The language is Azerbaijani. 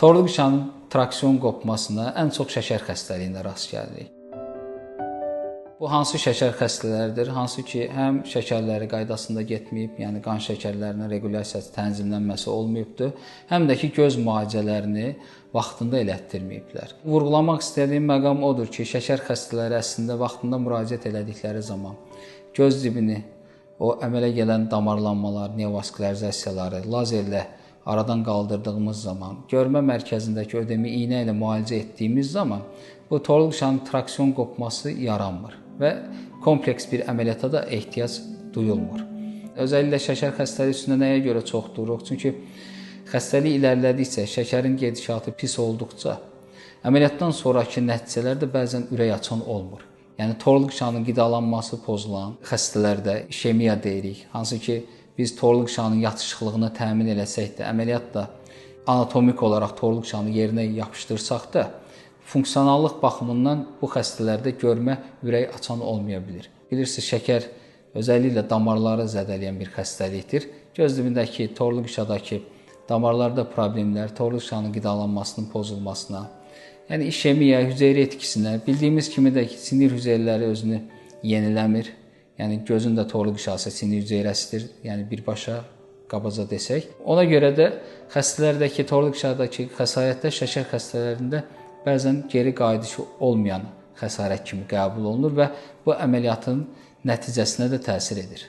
Torluq qıçanın traksion qopmasına ən çox şəkər xəstəliyində rast gəlirik. Bu hansı şəkər xəstələridir? Hansı ki, həm şəkərləri qaydasında getməyib, yəni qan şəkərlərinin regulyasiyası, tənzimlənməsi olmayıbdır, həm də ki, göz müalicələrini vaxtında elətdirməyiblər. Vurğulamaq istədiyim məqam odur ki, şəkər xəstələri əslində vaxtında müraciət elədikləri zaman göz dibini, o əmələ gələn damarlanmalar, neovaskuляrizasiyaları lazerlə aradan qaldırdığımız zaman, görmə mərkəzindəki ödemi iynə ilə müalicə etdiyimiz zaman bu torluq qıçanın traksion qopması yaranmır və kompleks bir əməliyyata da ehtiyac duyulmur. Özəlliklə şəkər xəstəliyi üstündə nəyə görə çox dururuq? Çünki xəstəlik irəlilədikcə, şəkərin gedişatı pis olduqca, əməliyyatdan sonraki nəticələr də bəzən ürək açan olmur. Yəni torluq qıçanın qidalanması pozulan xəstələrdə işemiya deyirik. Hansı ki, biz torluq qıçanın yatışıqlığını təmin eləsək də, əməliyyatla anatomik olaraq torluq qıçanı yerinə yapışdırsaq da, funksionallıq baxımından bu xəstələrdə görmə ürək açan olmaya bilir. Bilirsiniz, şəkər özəlliklə damarları zədələyən bir xəstəlikdir. Göz dibindəki, torluq qıçadakı damarlarda problemlər, torluq qıçanın qidalanmasının pozulmasına, yəni işemiya, hüceyrə etkisinə, bildiyimiz kimi də sinir hüceyrələri özünü yeniləmir. Yəni gözün də torluq qıçası sinir hüceyrəsidir. Yəni birbaşa qabaca desək. Ona görə də xəstələrdəki torluq qıçadakı xəsarətlər şəkər xəstələrində bəzən geri qayıdışı olmayan xəsarət kimi qəbul olunur və bu əməliyyatın nəticəsinə də təsir edir.